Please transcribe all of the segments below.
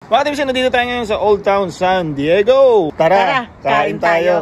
Mga tips, nandito tayo ngayon sa Old Town San Diego. Tara, kain tayo.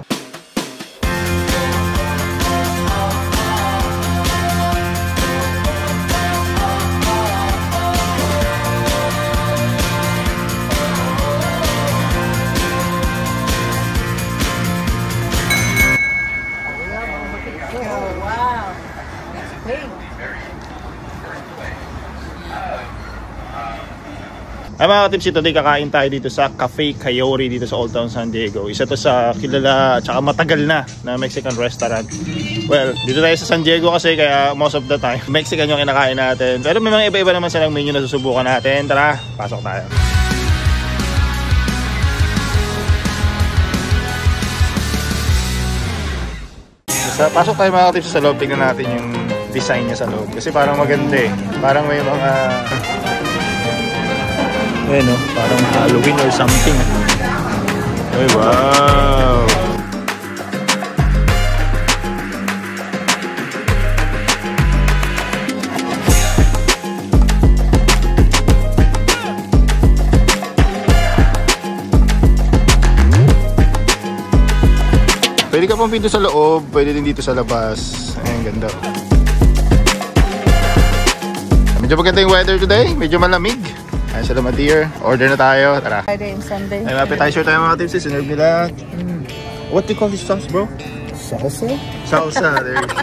Ay mga tips, today kakain tayo dito sa Cafe Coyote dito sa Old Town San Diego. Isa to sa kilala at saka matagal na Mexican restaurant. Well, dito tayo sa San Diego kasi kaya most of the time Mexican yung kinakain natin. Pero may mga iba-iba naman silang menu na susubukan natin. Tara, pasok tayo. Pasok tayo mga tips sa loob. Tingnan natin yung design niya sa loob. Kasi parang maganda eh. Parang may mga no, parang Halloween or something. Ay, wow! Pwede ka pong pinto sa loob, pwede din dito sa labas. Ayan, ganda. Medyo maganda yung weather today, medyo malamig. Ayan sila mga dear. Order na tayo. Tara. Friday and Sunday. Ay, appetizer tayo mga tips. Sinerve nila. What do you call this sauce, bro? Salsa? Salsa. There you go.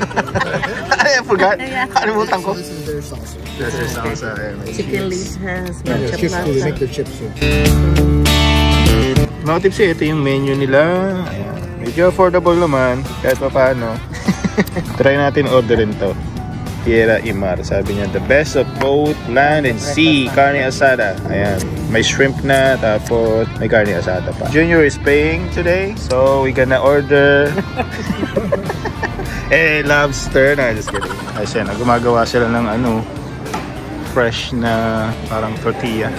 I forgot. Kalimutan ko. This is their salsa. This is salsa. Chicken leaves has Chips, they make their chips too. Mga tips, ito yung menu nila. Ayan. Medyo affordable naman. Kahit pa paano. Try natin orderin to. Tierra y Mar. Sabi niya, the best of both land and sea. Carne asada. Ayan. May shrimp na, tapos may carne asada pa. Junior is paying today, so we gonna order lobster. No, just kidding. Ayun, gumagawa sila ng fresh na parang tortilla.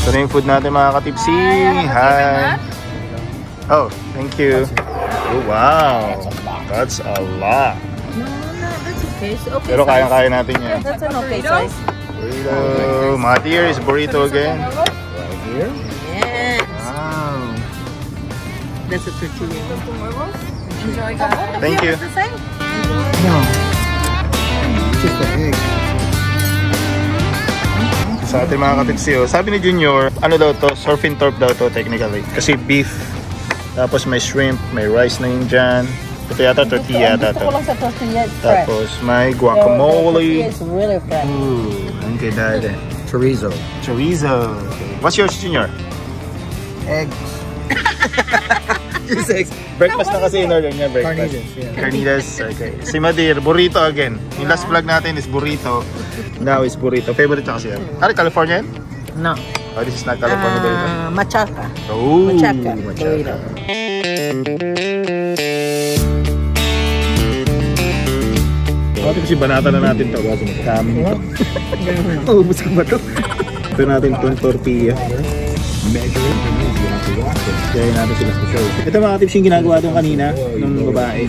Ito na yung food natin mga katipsi. Hi! Oh, thank you. Oh, wow! That's a lot. No, that's okay. So, okay. Pero kaya-kaya natin yan. That's an okay size. Burrito. Mga dear, is burrito again. Right here. Yes. Wow. That's a tortilla. Enjoy that. Thank you. No. Just the egg. Sa ating mga katipsi, sabi ni Junior, ano daw to? Surf and turf daw to technically. Kasi beef, tapos may shrimp, may rice na yun dyan. Ito yata tortilla yata to. Sa tortilla, it's fresh. Tapos may guacamole. It's really fresh. Ooh, okay, dad. Chorizo. Chorizo. Okay. What's yours, Junior? Eggs. Just eggs. Breakfast na kasi in order niya, breakfast. Carnitas, yeah. Carnitas, okay. Si Madir, burrito again. Yung last vlog natin is burrito. Now is burrito. Favorite niya kasi yan. Ano, Californian? No. Oh, this is not California burrito. Machaca. Oh, Machaca. Burrito. Bakit kasi banata na natin ito? Kami ito. Ubus ka ba ito? Ito natin itong tortilla. Kaya natin sila sa show. Ito mga tips yung ginagawa doon kanina ng babae.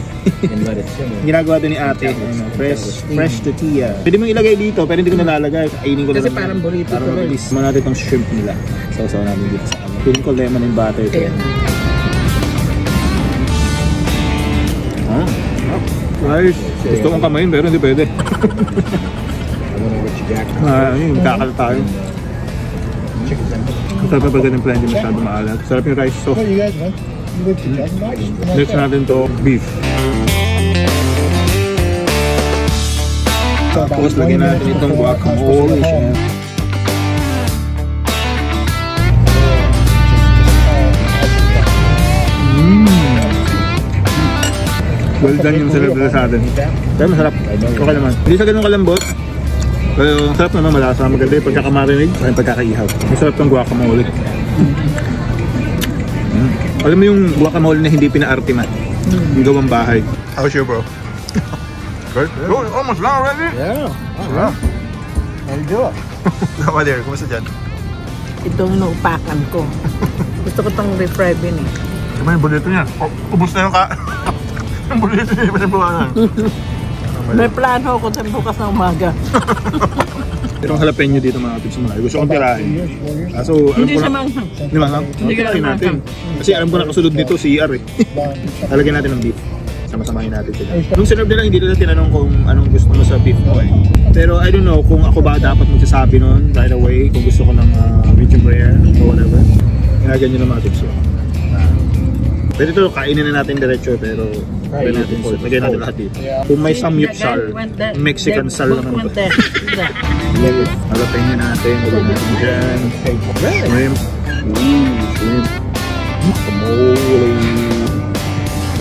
Ginagawa doon ni ate. Fresh tortilla. Pwede mong ilagay dito pero hindi ko nalalagay. Kainin ko lang. Kasi parang burrito. Parang mabilis. Naman natin itong shrimp nila. Sausaw natin dito sa kanya. Piling ko lemon and butter. Nice. Gusto kong kamayin pero hindi pwede. Kakal tayo. Sarap na pag ganun pala, hindi masyado maalat. Sarap yung rice sauce. Next natin to beef. Tapos lagyan natin itong guacamole. Well done yung sarap nila sa atin. Pero masarap. Okay naman. Hindi sa ganun kalambot. Pero sarap naman, malasa. Maganda yung pagkakamarinig at pagkakaihaw. Masarap tong guacamole. Alam mo yung guacamole na hindi pina-artima. Yung gawang bahay. How's you, bro? Good? Oh, almost lang already? Yeah. Sarap. How you doing? Sama there, kumusta dyan? Itong inuupakan ko. Gusto ko itong refry bean eh. Diba yung bulito niya? Ubus na yung yung bulito niya, iba na buwanan. May plano ako sa bukas na umaga. Itong jalapeno dito mga tips mga. Gusto kong tirahin. So, Hindi siya manghang. Di ba? Hindi ka Tirahin natin. Kasi alam ko na kasunod dito, CR eh. Talagyan natin ng beef. Sama-samahin natin sila. Nung sinerve nila, hindi nila tinanong kung anong gusto mo sa beef mo eh. Pero I don't know kung ako ba dapat magsasabi nun right away, kung gusto ko ng medium rare or whatever. Ginagawa nyo ng mga tips yun. Pwede ito, kainin na natin diretso pero lagyan natin lahat dito. Kung may samyupsal, Mexican sal naman ito. Jalapeno natin, lagyan natin dyan. Shrimp. Shrimp. Guacamole.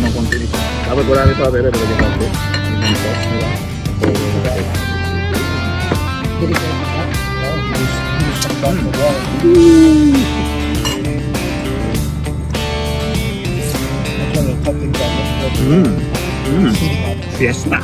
Anong konti nito? Dapat wala nito pero lagyan natin. Yung sauce nila. Fiesta.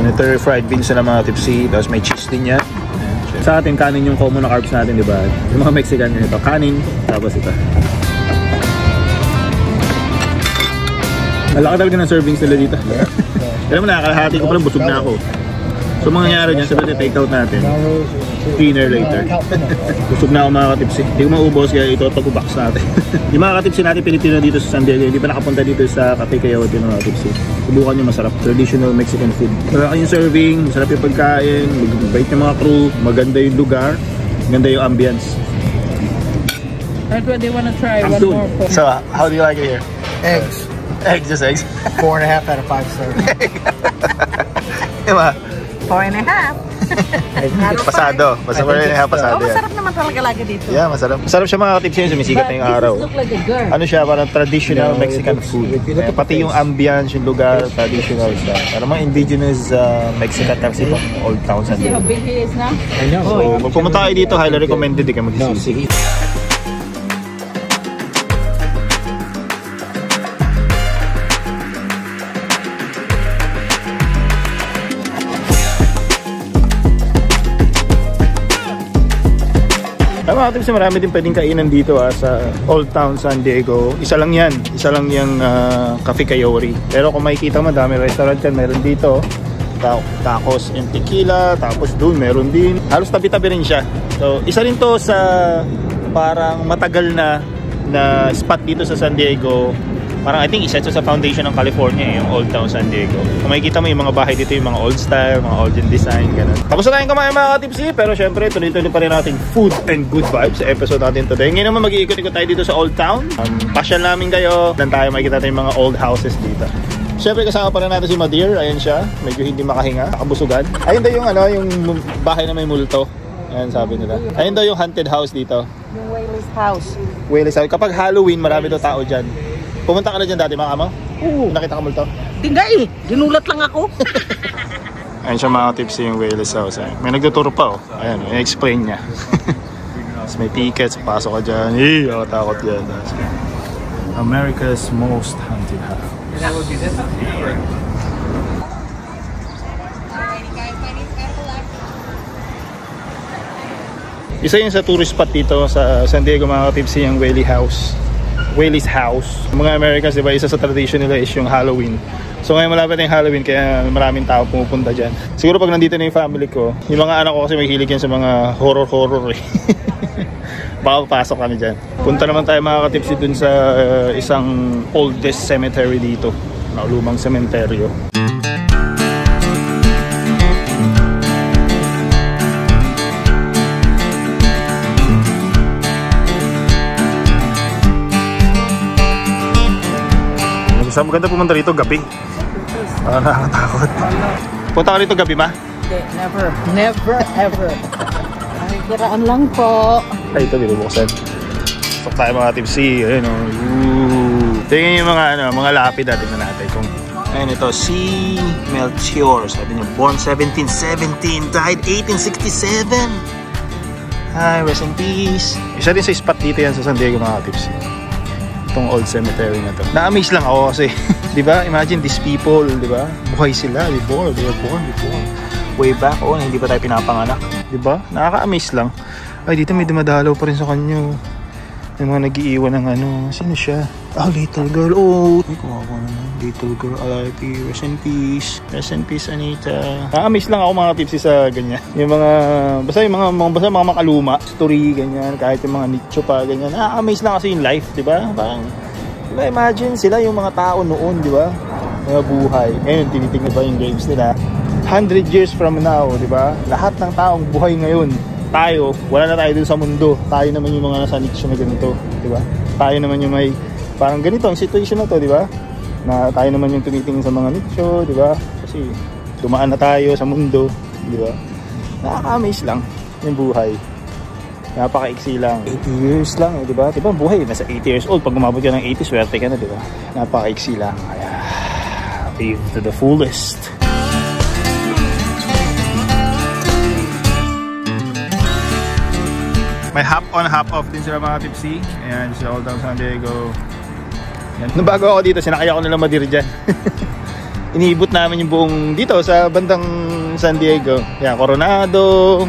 Ito yung fried beans na mga tipsy, tapos may cheese din yan. Sa atin, kanin yung common na carbs natin, di ba? Yung mga Mexican nito, kanin, tapos ito. Malaki talaga ng servings nila dito. Alam mo na, kalahati ko pala, busog na ako. So mangyayari dyan, sabi take out natin. Dinner later. Busog na ako mga katipsi. Hindi ko maubos kaya ito box natin. Yung mga katipsi natin Pilipino dito sa San Diego, hindi pa nakapunta dito sa Cafe Coyote mga katipsi. Subukan nyo, masarap. Traditional Mexican food. Malaki yung serving, masarap yung pagkain, mabait yung mga crew, maganda yung lugar, maganda yung ambience. That's what they want to try. One more. So, how do you like it here? Eggs. Eggs, just eggs. 4.5 out of 5 stars. Diba? 4.5. Pasado. Basta 4.5 pasado yan. Masarap naman talaga lagi dito. Yeah, masarap. Masarap siya mga katipsi yun, sumisikat na yung araw. Look like a girl. Ano siya, parang traditional Mexican food. Pati yung ambience, yung lugar, traditional siya. Parang mga indigenous Mexican type siya. Old town San See how Diego. big he is now? I know. So, pag pumunta kayo dito, highly recommended din kayo mag-isisi. Mga tips, marami din pwedeng kainan dito sa Old Town San Diego. Isa lang yan. Isa lang yung Cafe Coyote. Pero kung makikita mo, dami restaurant yan. Meron dito tacos and tequila. Tapos doon meron din. Halos tabi-tabi rin siya. So isa rin to sa parang matagal na spot dito sa San Diego. Parang I think isa ito sa foundation ng California, yung Old Town San Diego. Kung makikita mo yung mga bahay dito, yung mga old style, mga old design, gano'n. Tapos na tayong kumain mga katipsi, pero syempre tuloy-tuloy pa rin natin food and good vibes sa episode natin today. Ngayon naman mag-iikot-ikot tayo dito sa Old Town. Pasyal namin kayo, dan tayo makikita tayo yung mga old houses dito. Syempre kasama pa rin natin si Madir, ayan siya, medyo hindi makahinga, kabusugan. Ayun daw yung yung bahay na may multo. Ayan sabi nila. Ayun daw yung haunted house dito. Yung Whaley's house. Whaley's house. Kapag Halloween, marami daw tao dyan. Pumunta ka na dyan dati mga kamo? Oo. Nakita ka multo? Hindi eh. Ginulat lang ako. Ayun siya mga tips yung Whaley's house. Ayun. May nagtuturo pa oh. Ayan, i-explain niya. Tapos may tickets, pasok ka dyan. Takot dyan. America's most haunted house. Isa yun sa tourist spot dito sa San Diego mga katipsi yung Whaley's house. Mga Americans, di ba, isa sa tradition nila is yung Halloween. So ngayon malapit na yung Halloween kaya maraming tao pumupunta dyan. Siguro pag nandito na yung family ko, yung mga anak ko kasi may hilig yan sa mga horror eh. Baka papasok kami dyan. Punta naman tayo mga katipsi dun sa isang oldest cemetery dito. Lumang sementeryo. Saan maganda pumunta rito gabi? Nakakatakot. Punta ka rito gabi ma? Hindi, never. Never, ever. Ay, kiraan lang po. Ay, ito binubuksan. Sok tayo mga tipsy. Ayun o. Tingnan yung mga lapid natin na natin. Ayun ito, C. Melchior. Sabi niya, born 1717, died 1867. Hi, rest in peace. Isa din sa spot dito yan sa San Diego mga tips. Itong old cemetery na to. Na-amaze lang ako kasi, di ba? Imagine these people, di ba? Buhay sila before, they were born before. Way back, hindi pa tayo pinapanganak. Di ba? Nakaka-amaze lang. Ay, dito may dumadalaw pa rin sa kanyo. May mga nag-iiwan ng ano. Sino siya? Little girl. Ay, kumawa naman. Little girl, R.I.P. Rest in peace. Rest in peace, Anita. Nakamiss lang ako mga tipsy sa ganyan. Yung mga, basta yung mga makaluma. Story, ganyan. Kahit yung mga nicho pa, ganyan. Nakamiss lang kasi yung life, di ba? Parang, di ba, imagine sila yung mga tao noon, di ba? Mga buhay. Ngayon, tinitingnan pa yung games nila. 100 years from now, di ba? Lahat ng taong buhay ngayon, tayo, wala na tayo dun sa mundo. Tayo naman yung mga nasa nicho na ganito, di ba? Tayo naman yung may parang ganito ang situation na to, di ba? Na tayo naman yung tumitingin sa mga nicho, di ba? Kasi dumaan na tayo sa mundo, di ba? Nakaka-amaze lang yung buhay. Napaka-iksi lang. 80 years lang, di ba? Di ba buhay, nasa 80 years old. Pag umabot ka ng 80, swerte ka na, di ba? Napaka-iksi lang. Kaya, live to the fullest. May hop on, hop off din sila mga tipsy. Ayan, sila Old Town San Diego. Ayan. Nung bago ako dito, sinakaya ko nila Madir dyan. Iniibot namin yung buong dito sa bandang San Diego. Ayan, Coronado,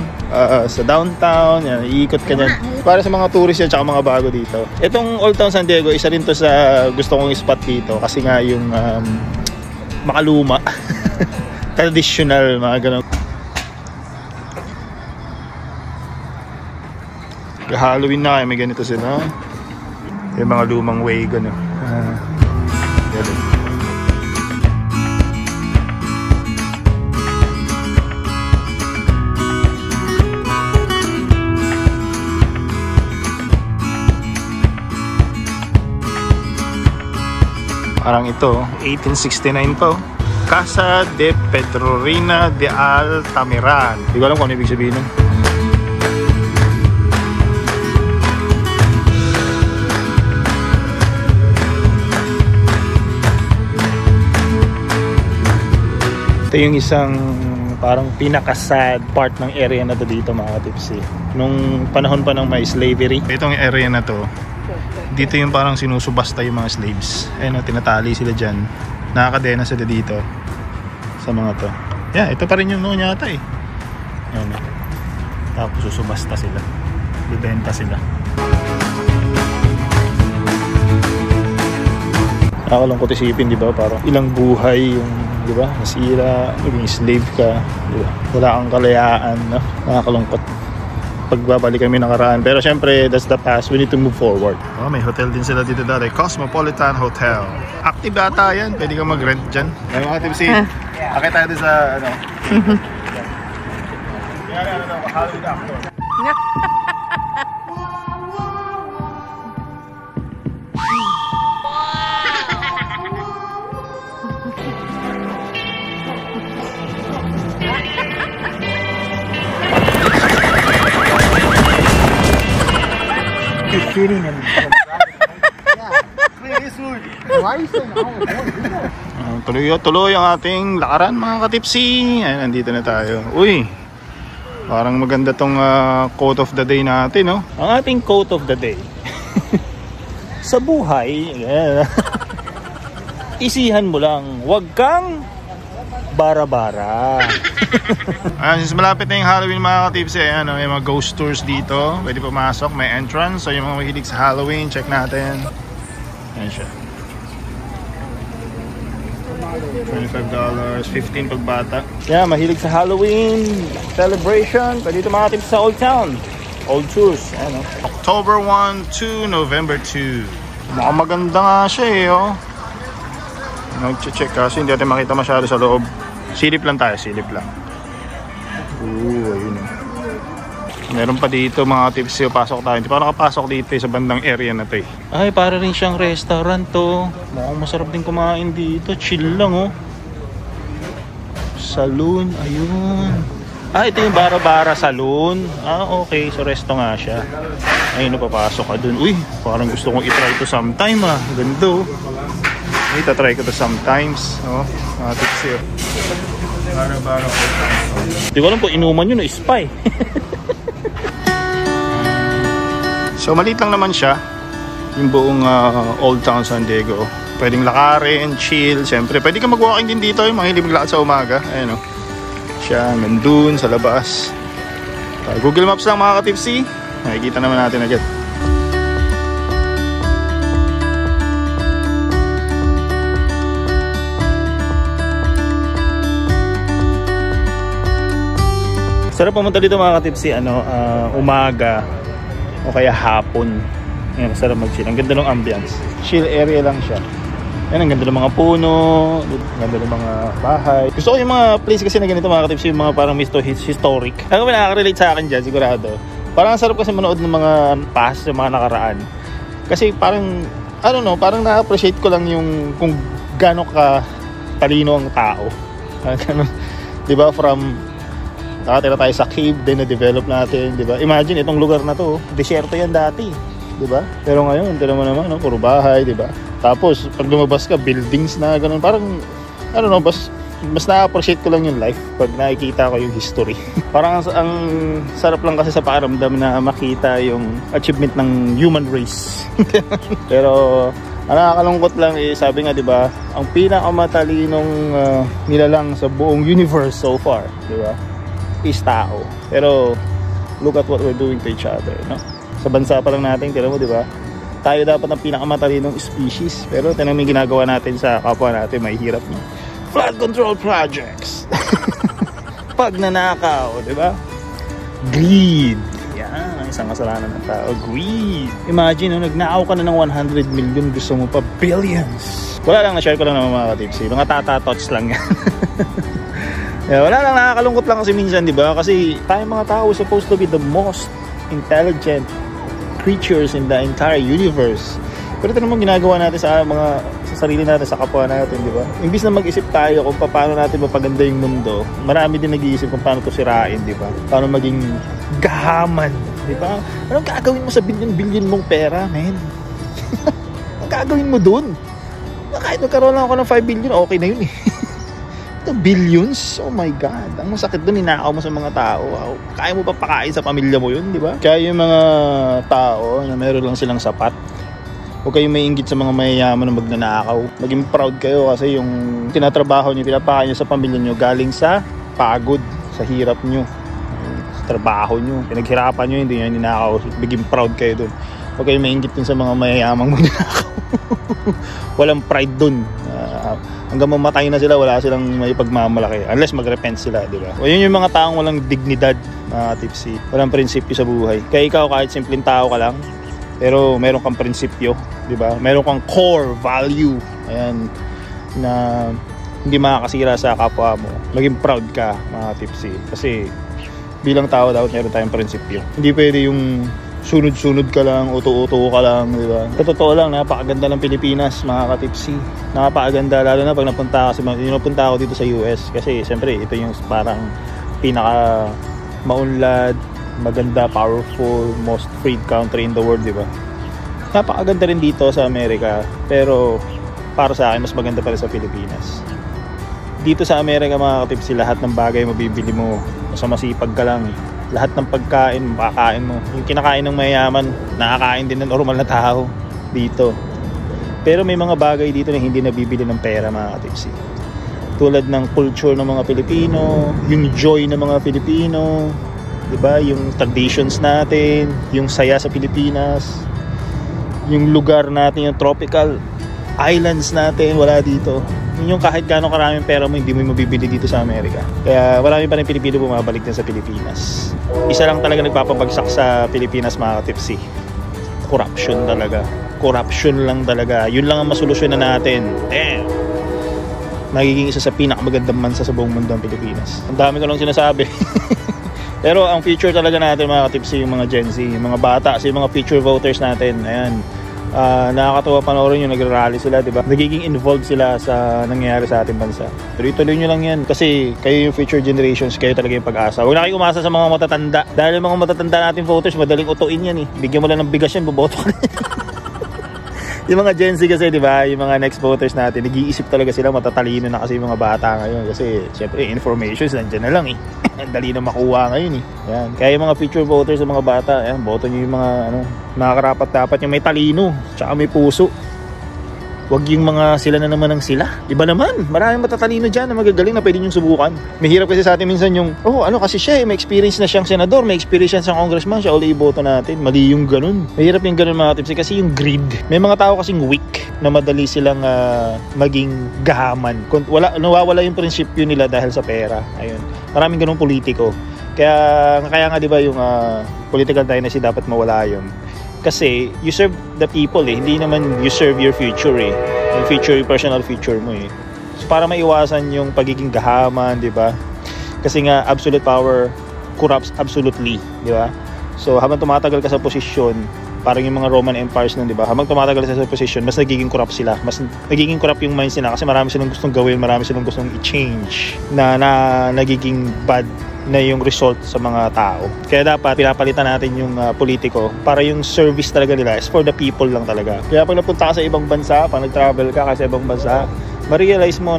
sa downtown. Ayan, iikot ka dyan. Para sa mga tourist yan, tsaka mga bago dito. Itong Old Town San Diego, isa rin to sa gusto kong spot dito. Kasi nga yung makaluma. Traditional, mga ganun. Halloween na kayo, may ganito sila. Yung mga lumang wagon. Ganun. Parang ito, 1869 pa. Casa de Pedrorina de Altamirano. Hindi ko alam kung ano ibig sabihin nun. Ito yung isang parang pinaka-sad part ng area na to dito mga tipsy. Nung panahon pa ng may slavery. Itong area na to, dito yung parang sinusubasta yung mga slaves. Ayun, tinatali sila dyan. Nakakadena sila dito sa mga to. Yeah, ito pa rin yung noon yata eh. Ayun, tapos susubasta sila. Bibenta sila. Nakakalungkot isipin, di ba? Parang ilang buhay yung, di ba? Nasira, maging slave ka, di ba? Wala kang kalayaan, no? Nakakalungkot. Pagbabalik kami nakaraan. Pero syempre, that's the past. We need to move forward. Oh, may hotel din sila dito dati. Cosmopolitan Hotel. Active ata yan. Pwede kang mag-rent dyan. May mga tipsy. Akit tayo din sa, ano. Hollywood actor. Shooting and clear this wood. Why are you saying Tuloy ang ating lakaran mga katipsi. Ayan, nandito na tayo. Uy, parang maganda tong quote of the day natin, no? Ang ating quote of the day. Sa buhay, yeah. Isihan mo lang, wag kang bara-bara. Since malapit na yung Halloween mga katipsi, ayan, may mga ghost tours dito. Pwede pumasok, may entrance. So yung mga mahilig sa Halloween, check natin. Ayan siya. $25, $15 pag bata. Yeah, mahilig sa Halloween celebration. Pwede ito mga tipsi sa Old Town. Old tours. Ayan, October 1 to November 2. Mukhang maganda nga siya eh, oh. Nag-check kasi hindi natin makita masyado sa loob. Silip lang tayo, silip lang. Ayun. Meron pa dito mga tips. Pasok tayo. Hindi pa nakapasok dito sa bandang area na to eh. Ay, para rin siyang restaurant to. Mukhang masarap din kumain dito. Chill lang oh. Saloon, ayun. Ito yung Bara-Bara Saloon. Okay. So resto nga siya. Ayun, papasok ka dun. Uy, parang gusto kong itry ito sometime ah. Ganda oh. Itatry ko to sometimes. Mga tips yun. Bara-Bara. Di ko alam kung inuman yun o spy. So maliit lang naman siya, yung buong Old Town San Diego. Pwedeng lakarin, chill, siyempre pwede ka mag-walking din dito, yung mga hindi maglakad sa umaga. Ayan o, siya nandun sa labas. Google Maps lang mga ka-tipsy, makikita naman natin agad. Sarap pumunta dito mga ka-tipsy, umaga o kaya hapon. Ayan, sarap mag-chill. Ang ganda ng ambience. Chill area lang siya. Ayan, ang ganda ng mga puno, ang ganda ng mga bahay. Gusto ko yung mga place kasi na ganito mga ka-tipsy, yung mga parang historic. Ano ba nakaka-relate sa akin dyan, sigurado. Parang sarap kasi manood ng mga past, yung mga nakaraan. Kasi parang, I don't know, parang na-appreciate ko lang yung kung gaano ka talino ang tao. Diba, from nakatira tayo sa cave, then na-develop natin, di ba? Imagine, itong lugar na to, desierto yan dati, di ba? Pero ngayon, tira mo naman, puro bahay, di ba? Tapos, pag lumabas ka, buildings na, ganun. Parang, I don't know, mas na-appreciate ko lang yung life pag nakikita ko yung history. Parang ang sarap lang kasi sa pakiramdam na makita yung achievement ng human race. Pero, ang nakakalungkot lang sabi nga, di ba, ang pinakamatalinong nilalang sa buong universe so far, di ba? Is tao. Pero look at what we're doing to each other, no? Sa bansa pa lang natin, tira mo, di ba? Tayo dapat ang pinakamatalinong species, pero tinang may ginagawa natin sa kapwa natin, may hirap, no? Flood control projects. Pagnanakaw, di ba? Greed. Yan, ang isang kasalanan ng tao. Greed. Imagine, no, nagnakaw ka na ng 100 million, gusto mo pa billions. Wala lang, na-share ko lang naman mga ka-tipsy. Mga tata-tots lang yan. Yeah, wala lang, nakakalungkot lang kasi minsan, di ba? Kasi tayo mga tao supposed to be the most intelligent creatures in the entire universe. Pero ito naman ginagawa natin sa sarili natin, sa kapwa natin, di ba? Imbis na mag-isip tayo kung paano natin mapaganda yung mundo, marami din nag-iisip kung paano ito sirain, di ba? Paano maging gahaman, di ba? Anong gagawin mo sa billion mong pera, man? Anong gagawin mo dun? Kahit magkaroon lang ako ng 5 billion, okay na yun eh. Billions? Oh my God. Ang masakit doon, ninakaw mo sa mga tao. Wow. Kaya mo pa pakain sa pamilya mo yun, di ba? Kaya yung mga tao na meron lang silang sapat, huwag kayong maiinggit sa mga mayayaman na magnanakaw. Maging proud kayo kasi yung tinatrabaho nyo, pinapakain nyo sa pamilya nyo galing sa pagod, sa hirap nyo, sa trabaho nyo, pinaghirapan nyo, hindi nyo ninakaw. Maging proud kayo doon. Huwag kayong maiinggit din sa mga mayayamang magnanakaw. Walang pride doon. Hanggang mamatay na sila, wala silang may pagmamalaki unless magrepent sila, di ba? O yun yung mga taong walang dignidad, mga tipsy, walang prinsipyo sa buhay. Kaya ikaw, kahit simpleng tao ka lang, pero meron kang prinsipyo, di ba? Meron kang core value, ayan, na hindi makakasira sa kapwa mo. Maging proud ka, mga tipsy, kasi bilang tao dapat meron tayong prinsipyo. Hindi pwede yung sunod-sunod ka lang, uto-uto ka lang, di ba? Totoo lang, napakaganda ng Pilipinas, mga ka-tipsy. Napakaganda, lalo na pag napunta ako dito sa US. Kasi siyempre, ito yung parang pinaka maunlad, maganda, powerful, most free country in the world, di ba? Napakaganda rin dito sa Amerika, pero para sa akin, mas maganda pa rin sa Pilipinas. Dito sa Amerika, mga ka-tipsy, lahat ng bagay mabibili mo, basta masipag ka lang. Lahat ng pagkain, makakain mo. Yung kinakain ng mayayaman, nakakain din ng normal na tao dito. Pero may mga bagay dito na hindi nabibili ng pera, mga ka-tipsy. Tulad ng culture ng mga Pilipino, yung joy ng mga Pilipino, diba? Yung traditions natin, yung saya sa Pilipinas, yung lugar natin, yung tropical islands natin, wala dito. Yung kahit gaano karaming pera mo, hindi mo mabibili dito sa Amerika. Kaya marami pa rin Pilipino bumabalik din sa Pilipinas. Isa lang talaga nagpapabagsak sa Pilipinas, mga ka-tipsy. Corruption talaga. Corruption lang talaga. Yun lang ang masolusyon na natin. Damn! Magiging isa sa pinakamagandang bansa sa buong mundo ang Pilipinas. Ang dami ko lang sinasabi. Pero ang future talaga natin, mga ka-tipsy, yung mga Gen Z, yung mga bata, yung mga future voters natin. Ayan. Nakakatawa panoorin yung nagrarally sila, diba? Nagiging involved sila sa nangyayari sa ating bansa. Pero ituloy nyo lang yan kasi kayo yung future generations, kayo talaga yung pag-asa. Huwag na kayo umasa sa mga matatanda. Dahil yung mga matatanda natin voters, madaling utuin yan eh. Bigyan mo lang ng bigas yan, boboto ka. Yung mga Gen Z kasi, di ba, yung mga next voters natin, nag-iisip talaga sila, matatalino na kasi yung mga bata ngayon. Kasi, syempre, information, nandiyan na lang eh. Dali na makuha ngayon eh. Yan. Kaya yung mga future voters ng mga bata, yan, boto nyo yung mga, mga karapat-dapat yung may talino, tsaka may puso. Wag yung mga sila na naman ang sila. Iba naman, maraming matatalino dyan na magagaling na pwede nyo subukan. Mahirap kasi sa atin minsan yung, kasi siya may experience na siyang senador, may experience na siyang congressman, siya ulit iboto natin. Mali yung ganun. Mahirap yung ganun mga tips kasi yung greed. May mga tao kasing weak na madali silang maging gahaman. Nawawala yung prinsipyo nila dahil sa pera. Ayun. Maraming ganung politiko. Kaya nga 'di ba yung political dynasty dapat mawala yun. Kasi you serve the people eh, hindi naman you serve your future eh. Yung future, yung personal future mo eh. So para maiwasan yung pagiging gahaman, 'di ba? Kasi nga absolute power corrupts absolutely, 'di ba? So habang tumatagal ka sa posisyon, parang yung mga Roman empires nun, 'di ba? Habang tumatagal sa posisyon, mas nagiging corrupt sila. Mas nagiging corrupt yung minds nila kasi marami silang gustong gawin, marami silang gustong i-change na nagiging bad na yung result sa mga tao. Kaya dapat pinapalitan natin yung politiko para yung service talaga nila is for the people lang talaga. Kaya pag napunta ka sa ibang bansa, pag nag-travel ka sa ibang bansa, ma-realize mo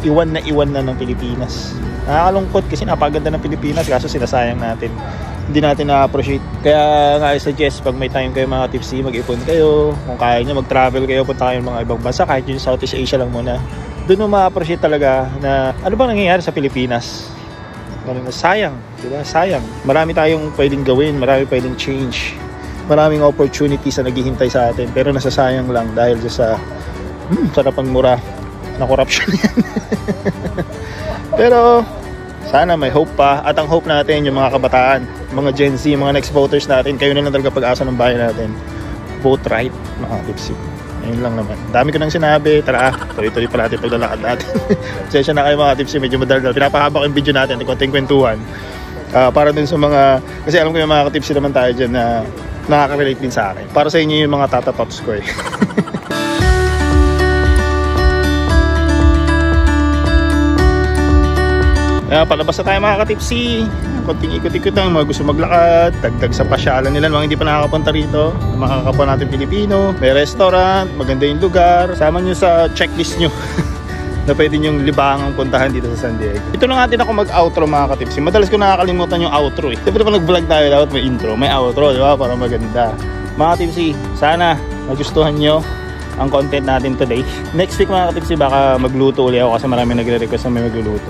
iwan na ng Pilipinas. Nakakalungkot kasi napaganda ng Pilipinas kaso sinasayang natin. Hindi natin na-appreciate. Kaya nga I-suggest pag may time kayo mga tipsy, mag-ipon kayo. Kung kaya nyo, mag-travel kayo, punta kayo mga ibang bansa, kahit yung Southeast Asia lang muna. Doon mo ma-appreciate talaga na ano bang nangyayari sa Pilipinas. Sayang, di ba? Sayang. Marami tayong pwedeng gawin, marami pwedeng change. Maraming opportunities na naghihintay sa atin, pero nasasayang lang dahil sa sarapang mura na corruption yan. Pero sana may hope pa, at ang hope natin yung mga kabataan, mga Gen Z, mga next voters natin, kayo na lang talaga pag-asa ng bayan natin. Vote right, mga tipsy. Ayun lang naman. Dami ko nang sinabi. Tara, tuloy-tuloy pa natin paglalakad natin. Session na kayo mga tipsy, medyo madaldal. Pinapahaba ko yung video natin, konting kwentuhan. Para dun sa mga, kasi alam ko yung mga tipsy naman tayo dyan na nakaka-relate din sa akin. Para sa inyo yung mga tatatops ko eh. Palabas na tayo mga katipsi. Konting ikot-ikot lang, mga gusto maglakad, dagdag sa pasyalan nila, mga hindi pa nakakapunta rito, makakapwa natin Pilipino, may restaurant, maganda yung lugar, sama nyo sa checklist nyo na pwede nyong libangang puntahan dito sa San Diego. Ito na nga din ako mag-outro mga katipsi. Madalas ko nakakalimutan yung outro eh. Siyempre pag nag-vlog tayo, dapat may intro, may outro, di ba? Para maganda. Mga katipsi, sana nagustuhan nyo ang content natin today. Next week mga katipsi, baka magluto ulit ako kasi marami nagre-request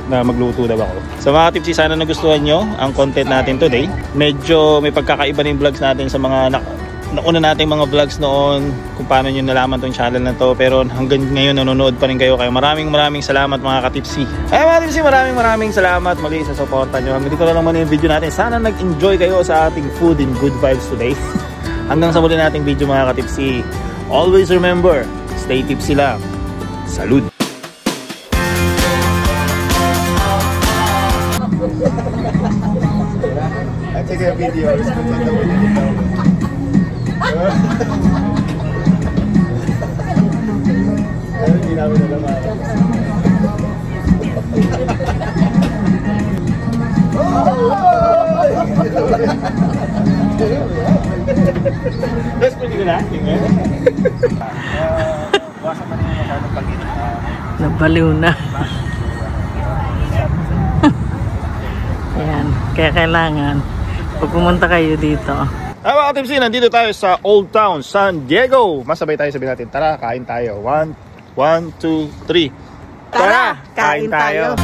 na magluto daw ako. So mga katipsi, sana nagustuhan nyo ang content natin today. Medyo may pagkakaiba ng vlogs natin sa mga nauna nating mga vlogs noon, kung paano nyo nalaman tong channel na to. Pero hanggang ngayon nanonood pa rin kayo. Kaya maraming salamat mga katipsi. Mga katipsi, maraming salamat muli sa suporta nyo. Hanggang dito na lang muna yung video natin. Sana nag-enjoy kayo sa ating food and good vibes today. Hanggang sa muli nating video mga katipsi. Always remember, stay tipsy lang. Salud! I take a video. Hindi namin nalaman. That's pretty good acting, man. Wasan pa rin yung masyadong pag-init. Nabaliw na. Ayan. Kaya kailangan pag pumunta kayo dito. Mga katipsi, nandito tayo sa Old Town, San Diego. Masabay tayo, sabihin natin, tara, kain tayo. 1, 2, 3. Tara, kain tayo.